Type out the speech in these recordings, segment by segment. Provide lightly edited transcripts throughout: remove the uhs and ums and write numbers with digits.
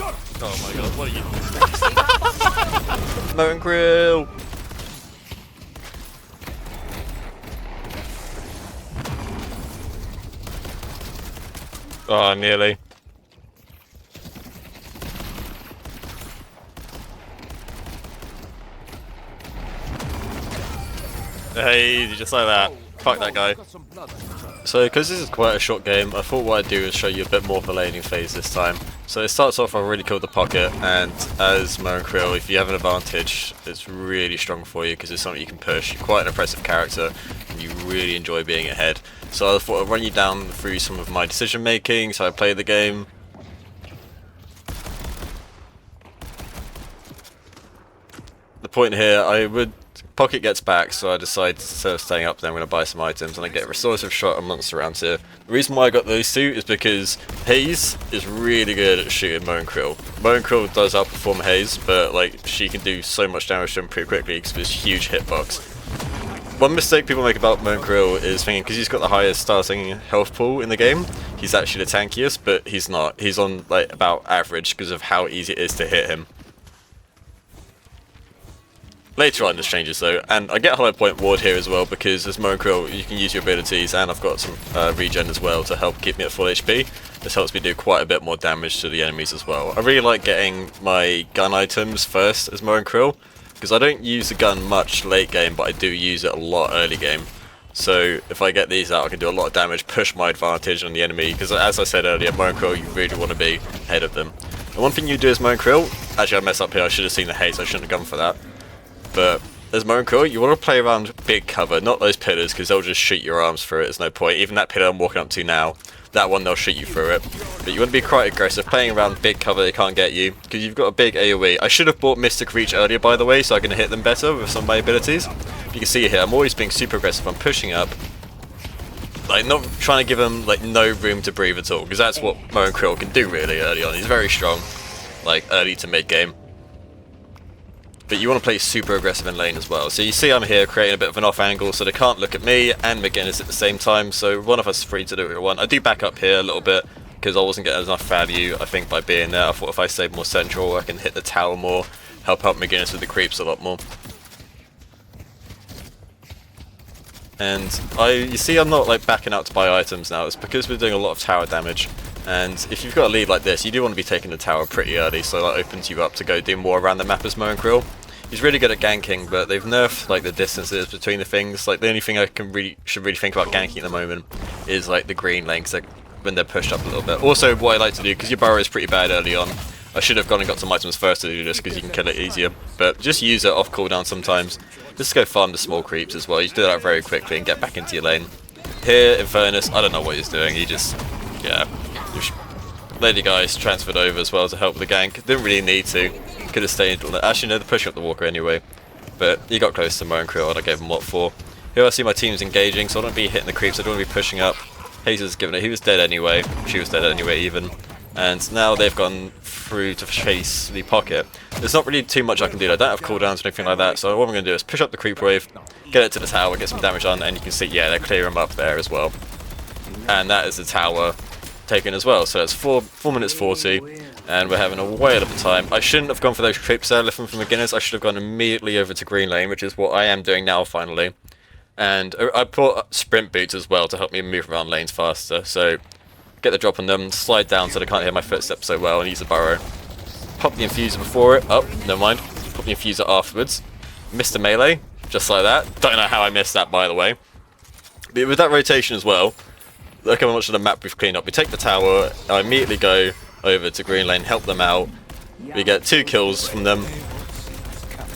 Oh my god, what are you? Mo Krill! Oh, nearly. Hey, just like that. Fuck that guy. So, because this is quite a short game, I thought what I'd do is show you a bit more of the laning phase this time. So it starts off, I really killed the pocket, and as Mo Krill, if you have an advantage, it's really strong for you because it's something you can push. You're quite an impressive character, and you really enjoy being ahead. So I thought I'd run you down through some of my decision making, so I play the game. The point here, Pocket gets back, so I decide instead of staying up there, I'm going to buy some items, and I get a restorative shot and monster around here. The reason why I got those two is because Haze is really good at shooting Mo Krill. Mo Krill does outperform Haze, but like she can do so much damage to him pretty quickly because of his huge hitbox. One mistake people make about Mo Krill is thinking because he's got the highest starting health pool in the game, he's actually the tankiest, but he's not. He's on like about average because of how easy it is to hit him. Later on this changes though, and I get Hollow Point Ward here as well because as Mo Krill you can use your abilities, and I've got some regen as well to help keep me at full HP. This helps me do quite a bit more damage to the enemies as well. I really like getting my gun items first as Mo Krill because I don't use the gun much late game, but I do use it a lot early game. So if I get these out I can do a lot of damage, push my advantage on the enemy, because as I said earlier, Mo Krill you really want to be ahead of them. And one thing you do as Mo Krill, actually I messed up here, I should have seen the haze, I shouldn't have gone for that. But as Mo Krill, you want to play around big cover, not those pillars, because they'll just shoot your arms through it, there's no point. Even that pillar I'm walking up to now, that one they'll shoot you through it. But you want to be quite aggressive, playing around big cover they can't get you, because you've got a big AoE. I should have bought Mystic Reach earlier by the way, so I can hit them better with some of my abilities. You can see here, I'm always being super aggressive, I'm pushing up. Like, not trying to give them like no room to breathe at all, because that's what Mo Krill can do really early on. He's very strong, like early to mid game. But you want to play super aggressive in lane as well. So you see I'm here creating a bit of an off angle so they can't look at me and McGinnis at the same time, so one of us is free to do what we want. I do back up here a little bit because I wasn't getting enough value I think by being there. I thought if I stayed more central I can hit the tower more, help out McGinnis with the creeps a lot more. And you see I'm not like backing out to buy items now, it's because we're doing a lot of tower damage. And if you've got a lead like this, you do want to be taking the tower pretty early, so that opens you up to go do more around the map as Mo Krill. He's really good at ganking, but they've nerfed like the distances between the things. Like the only thing I should really think about ganking at the moment is like the green lane, like when they're pushed up a little bit. Also, what I like to do, because your burrow is pretty bad early on, I should have gone and got some items first to do this because you can kill it easier. But just use it off cooldown sometimes. Just go farm the small creeps as well. You do that very quickly and get back into your lane. Here, in fairness, I don't know what he's doing. He just, yeah. Lady guys transferred over as well to help the gank. Didn't really need to. Could have stayed. Actually, no, they're pushing up the walker anyway. But he got close to Mo Krill and I gave him what for. Here I see my team's engaging, so I don't want to be hitting the creeps. I don't want to be pushing up. Haze has given it. He was dead anyway. She was dead anyway, even. And now they've gone through to chase the pocket. There's not really too much I can do. I don't have cooldowns or anything like that. So what I'm going to do is push up the creep wave, get it to the tower, get some damage on, and you can see, yeah, they clear him up there as well. And that is the tower taken as well, so it's 4 minutes 40 and we're having a whale of a time. I shouldn't have gone for those creeps there looking for McGinnis. I should have gone immediately over to green lane, which is what I am doing now finally. And I bought sprint boots as well to help me move around lanes faster, so get the drop on them, slide down so they can't hear my footsteps so well, and use a burrow. Pop the infuser before it. Oh, never mind. Pop the infuser afterwards. Missed a melee, just like that. Don't know how I missed that, by the way. But with that rotation as well, look how much of the map we've cleaned up. We take the tower, I immediately go over to green lane, help them out. We get 2 kills from them,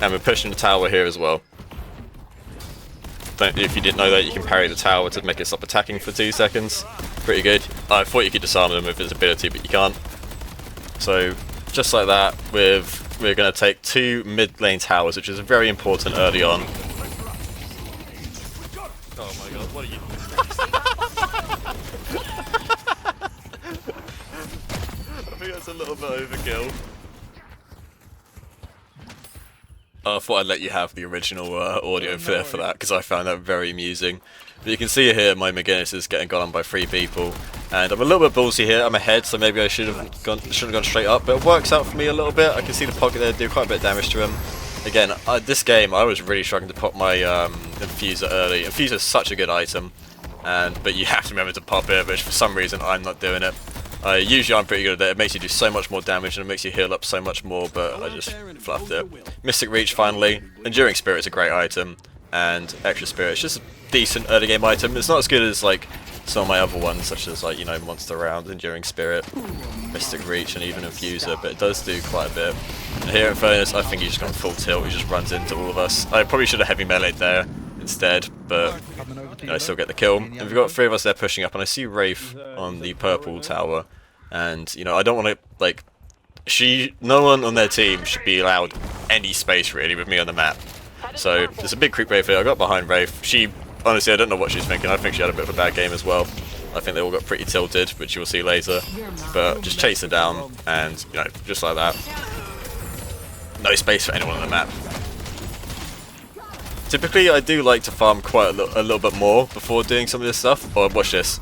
and we're pushing the tower here as well. If you didn't know that, you can parry the tower to make it stop attacking for 2 seconds. Pretty good. I thought you could disarm them with his ability, but you can't. So just like that, we're going to take 2 mid lane towers, which is very important early on. Oh my god, what are you? I think that's a little bit overkill. I thought I'd let you have the original audio for that, because I found that very amusing. But you can see here my McGinnis is getting gone on by 3 people, and I'm a little bit ballsy here. I'm ahead, so maybe I shouldn't have gone straight up, but it works out for me a little bit. I can see the pocket there do quite a bit of damage to him. Again, this game I was really struggling to pop my infuser early. Infuser is such a good item, but you have to remember to pop it, which for some reason I'm not doing it. Usually I'm pretty good at it. It makes you do so much more damage and it makes you heal up so much more, but I just fluffed it. Mystic Reach finally. Enduring Spirit is a great item, and Extra Spirit is just a decent early game item. It's not as good as like some of my other ones, such as like, you know, Monster Round, Enduring Spirit, Mystic Reach, and even Infuser, but it does do quite a bit. And here in fairness, I think he's just gone full tilt. He just runs into all of us. I probably should have heavy melee'd there instead, but you know, I still get the kill. And we've got 3 of us there pushing up, and I see Wraith on the purple tower, and you know, I don't want to like, no one on their team should be allowed any space really with me on the map. So there's a big creep Wraith here. I got behind Wraith. She, honestly, I don't know what she's thinking. I think she had a bit of a bad game as well. I think they all got pretty tilted, which you'll see later. But just chase her down, and you know, just like that. No space for anyone on the map. Typically, I do like to farm quite a little bit more before doing some of this stuff. Oh, watch this.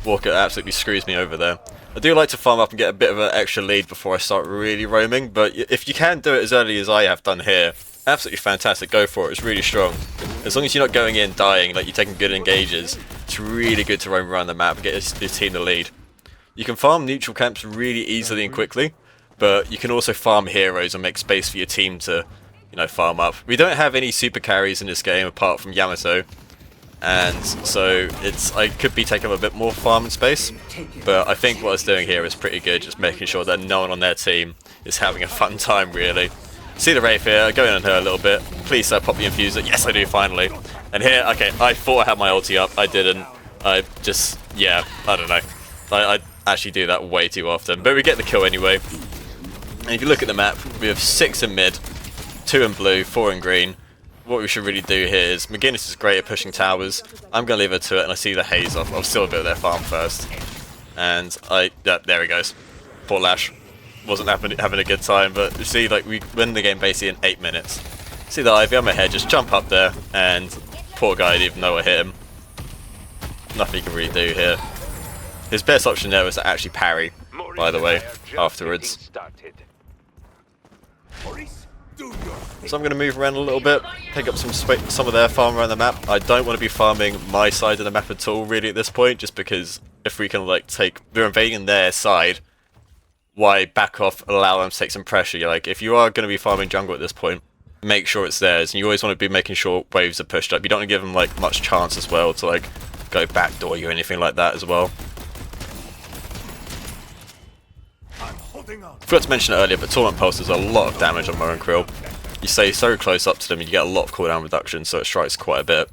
Walker absolutely screws me over there. I do like to farm up and get a bit of an extra lead before I start really roaming, but if you can do it as early as I have done here, absolutely fantastic, go for it, it's really strong. As long as you're not going in dying, like you're taking good engages, it's really good to roam around the map and get your team the lead. You can farm neutral camps really easily and quickly, but you can also farm heroes and make space for your team to, you know, farm up. We don't have any super carries in this game apart from Yamato, and so I could be taking up a bit more farming space, but I think what I was doing here is pretty good, just making sure that no one on their team is having a fun time really. See the Wraith here, go in on her a little bit. Please pop the infuser. Yes, I do finally. And here, okay, I thought I had my ulti up, I didn't. I just, yeah, I don't know. I actually do that way too often, but we get the kill anyway. And if you look at the map, we have 6 in mid, 2 in blue, 4 in green. What we should really do here is, McGinnis is great at pushing towers. I'm going to leave her to it, and I see the haze off. I'll still build their farm first. And yeah, there he goes. Poor Lash. Wasn't having a good time, but you see, like, we win the game basically in 8 minutes. See the Ivy on my head, just jump up there, and poor guy didn't even know I hit him. Nothing he can really do here. His best option there was to actually parry, by the way, afterwards. So I'm going to move around a little bit, pick up some of their farm around the map. I don't want to be farming my side of the map at all really at this point, just because if we can like we're invading their side, why back off, allow them to take some pressure? You're like, if you are going to be farming jungle at this point, make sure it's theirs, and you always want to be making sure waves are pushed up. You don't want to give them like much chance as well to like go backdoor you or anything like that as well. Forgot to mention it earlier, but Torment Pulse does a lot of damage on Mo Krill. You stay so close up to them and you get a lot of cooldown reduction, so it strikes quite a bit.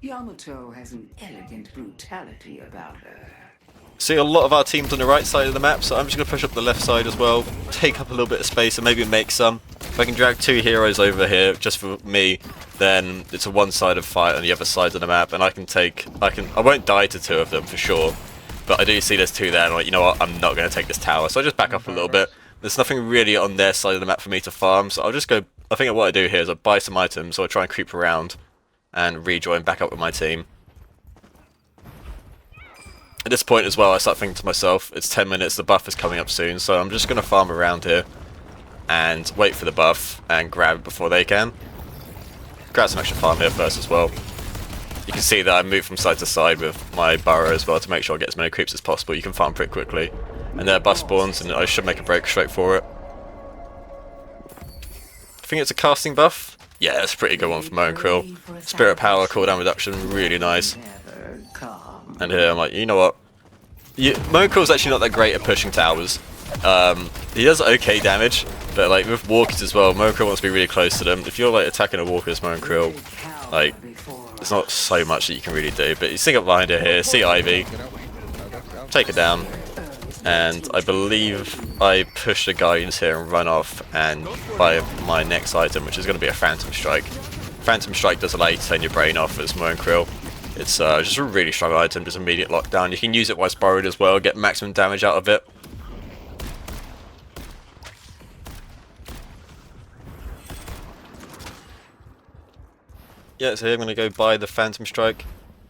Yamato has an elegant brutality about her. See a lot of our teams on the right side of the map, so I'm just going to push up the left side as well, take up a little bit of space and maybe make some. If I can drag 2 heroes over here just for me, then it's a one-sided fight on the other side of the map, and I won't die to 2 of them for sure. But I do see there's 2 there, and I'm like, you know what, I'm not going to take this tower, so I just back up a little bit. There's nothing really on their side of the map for me to farm, so I'll just go, I think what I do here is I buy some items, so I try and creep around and rejoin back up with my team. At this point as well, I start thinking to myself, it's 10 minutes, the buff is coming up soon, so I'm just going to farm around here and wait for the buff and grab it before they can. Grab some extra farm here first as well. You can see that I move from side to side with my burrow as well to make sure I get as many creeps as possible. You can farm pretty quickly. And there buff spawns, and I should make a break straight for it. I think it's a casting buff. Yeah, that's a pretty good one for Mo Krill. Spirit power, cooldown reduction, really nice. And here I'm like, you know what? Mo Krill's actually not that great at pushing towers. He does okay damage, but like with walkers as well, Mo Krill wants to be really close to them. If you're like attacking a walker as Mo Krill, like, there's not so much that you can really do. But you sneak up behind her here, see Ivy, take her down, and I believe I push the guardians here and run off and buy my next item, which is going to be a Phantom Strike. Phantom Strike does allow you to turn your brain off as Mo Krill. It's just a really strong item, just immediate lockdown. You can use it whilst burrowed as well, get maximum damage out of it. Yeah, so here I'm going to go buy the Phantom Strike.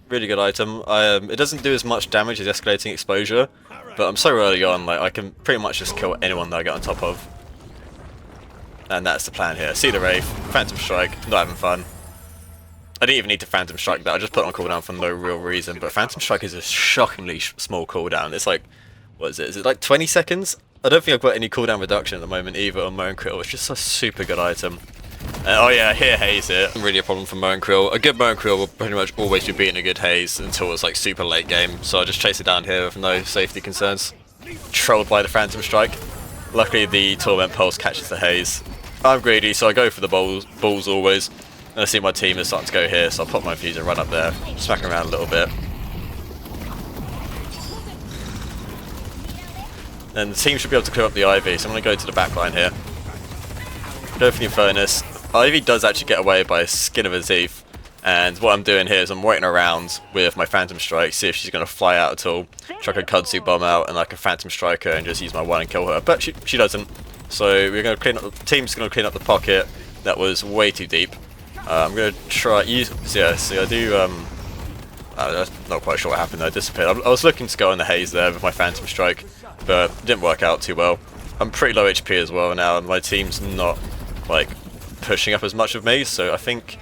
Really good item. It doesn't do as much damage as escalating exposure, but I'm so early on, like I can pretty much just kill anyone that I get on top of. And that's the plan here. See the Wraith, Phantom Strike, not having fun. I didn't even need to Phantom Strike that, I just put it on cooldown for no real reason, but Phantom Strike is a shockingly small cooldown. It's like, what is it? Is it like 20 seconds? I don't think I've got any cooldown reduction at the moment either on Mo Krill. It's just a super good item. Oh yeah, here haze it. Really a problem for Mo Krill. A good Mo Krill will pretty much always be beating a good haze until it's like super late game, so I just chase it down here with no safety concerns. Trolled by the Phantom Strike. Luckily the Torment Pulse catches the haze. I'm greedy, so I go for the balls always. And I see my team is starting to go here, so I'll pop my fuse and run up there, smack around a little bit. And the team should be able to clear up the Ivy, so I'm going to go to the back line here. Go for the Infernus. Ivy does actually get away by a skin of his teeth, and what I'm doing here is I'm waiting around with my Phantom Strike, see if she's going to fly out at all, chuck a Kudzu bomb out and like a Phantom Strike her and just use my one and kill her, but she doesn't. So we're going to clean up, the team's going to clean up the pocket that was way too deep. I'm going to try, yeah, see I do, I'm not quite sure what happened there, I disappeared. I was looking to go on the haze there with my Phantom Strike, but it didn't work out too well. I'm pretty low HP as well now, and my team's not like pushing up as much of me, so I think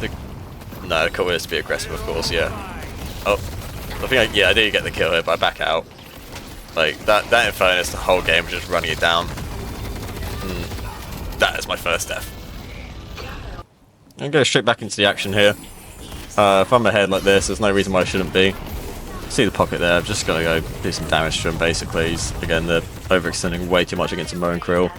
the call is to be aggressive, of course. Yeah. Oh, I think I do get the kill here, but I back out. Like that Infernus, the whole game was just running it down. That is my first death. I'm going straight back into the action here. If I'm ahead like this, there's no reason why I shouldn't be. See the pocket there, I'm just going to go do some damage to him basically. Again, they're overextending way too much against a Mo Krill.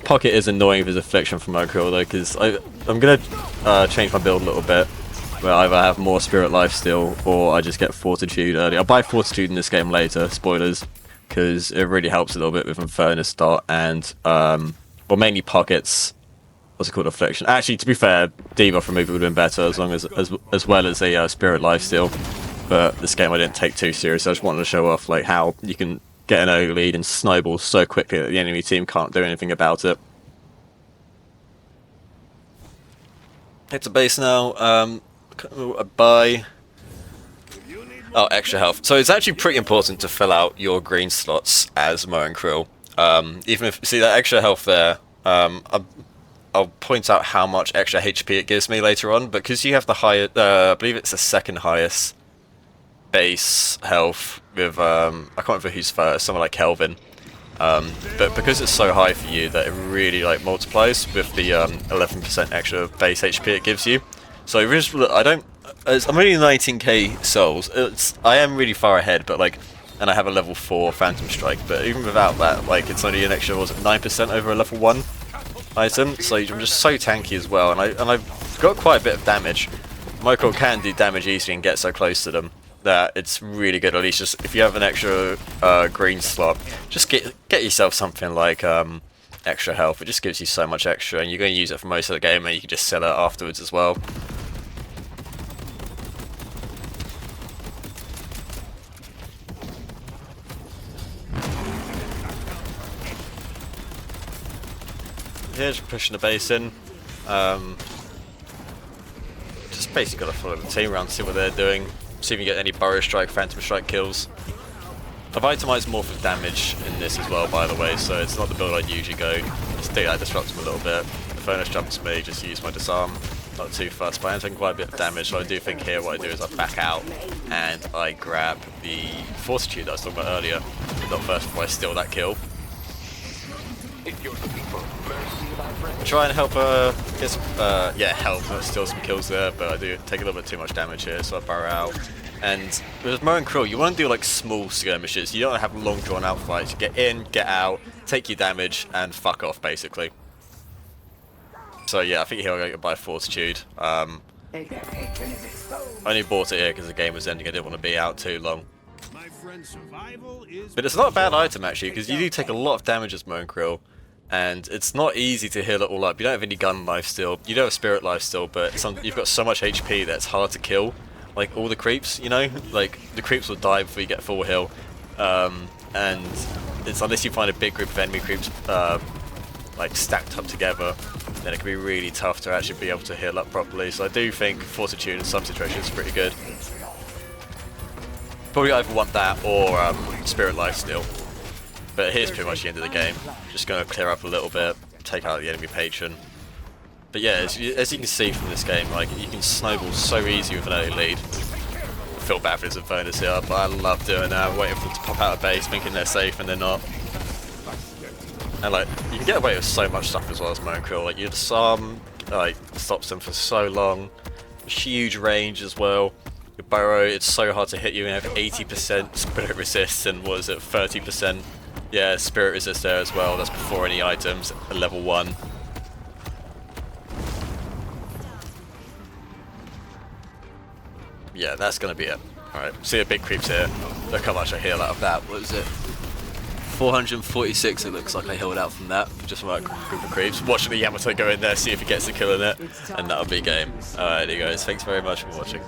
Pocket is annoying with his affliction from Mo Krill though, because I'm going to change my build a little bit. Where either I have more Spirit Lifesteal or I just get Fortitude early. I'll buy Fortitude in this game later, spoilers, because it really helps a little bit with Infernus dot and, well, mainly Pockets. What's it called? Affliction. Actually, to be fair, debuff removal would have been better as long as well as a Spirit Lifesteal. But this game I didn't take too seriously. I just wanted to show off like how you can get an early lead and snowball so quickly that the enemy team can't do anything about it. Hit to base now. A buy. Oh, extra health. So it's actually pretty important to fill out your green slots as Mo and Krill. Even if see that extra health there. I'll point out how much extra HP it gives me later on, because you have the higher, I believe it's the second highest base health with, I can't remember who's first, someone like Kelvin. But because it's so high for you that it really like multiplies with the 11% extra base HP it gives you. So I'm only 19k souls. I am really far ahead, but like, and I have a level 4 Phantom Strike, but even without that, like it's only an extra, was it 9% over a level 1 item, so I'm just so tanky as well, and I've got quite a bit of damage. Mo Krill can do damage easily and get so close to them that it's really good. At least just if you have an extra green slot, just get yourself something like extra health. It just gives you so much extra, and you're going to use it for most of the game, and you can just sell it afterwards as well. Here, just pushing the base in. Just basically got to follow the team around, see what they're doing, see if you get any Burrow Strike, Phantom Strike kills. I've itemized more for damage in this as well, by the way, so it's not the build I'd usually go. Just take that, disrupt him a little bit. If Furnace jumps me, just use my disarm. Not too fast, but I am taking quite a bit of damage, so I do think here what I do is I back out and I grab the Fortitude that I was talking about earlier. Not first before I steal that kill. Try and help get some, help steal some kills there, but I do take a little bit too much damage here, so I burrow out. And with Mo and Krill, you want to do like small skirmishes. You don't have long drawn out fights. You get in, get out, take your damage, and fuck off basically. So yeah, I think here I'll go buy Fortitude. I only bought it here because the game was ending. I didn't want to be out too long. But it's not a bad item actually, because you do take a lot of damage as Mo and Krill. And it's not easy to heal it all up. You don't have any gun life still. You don't have spirit life still, but you've got so much HP that it's hard to kill. Like all the creeps, you know? Like the creeps will die before you get full heal. And it's unless you find a big group of enemy creeps like stacked up together, then it can be really tough to actually be able to heal up properly. So I do think Fortitude in some situations is pretty good. Probably either want that or Spirit Life still. But here's pretty much the end of the game. Just going to clear up a little bit, take out the enemy patron. But yeah, as you can see from this game, like you can snowball so easy with an early lead. I feel bad for this bonus here, but I love doing that. Waiting for them to pop out of base, thinking they're safe and they're not. And like you can get away with so much stuff as well as Mo Krill. Like your disarm, like stops them for so long. Huge range as well. Your burrow, it's so hard to hit you. You have 80% spirit resist and what is it, 30%? Yeah, spirit resist there as well. That's before any items at level 1. Yeah, that's gonna be it. Alright, see the big creeps here. Look how much I heal out of that. What is it? 446 it looks like I healed out from that. Just from that group of creeps. Watching the Yamato go in there, see if he gets a kill in it. And that'll be game. Alrighty guys, thanks very much for watching.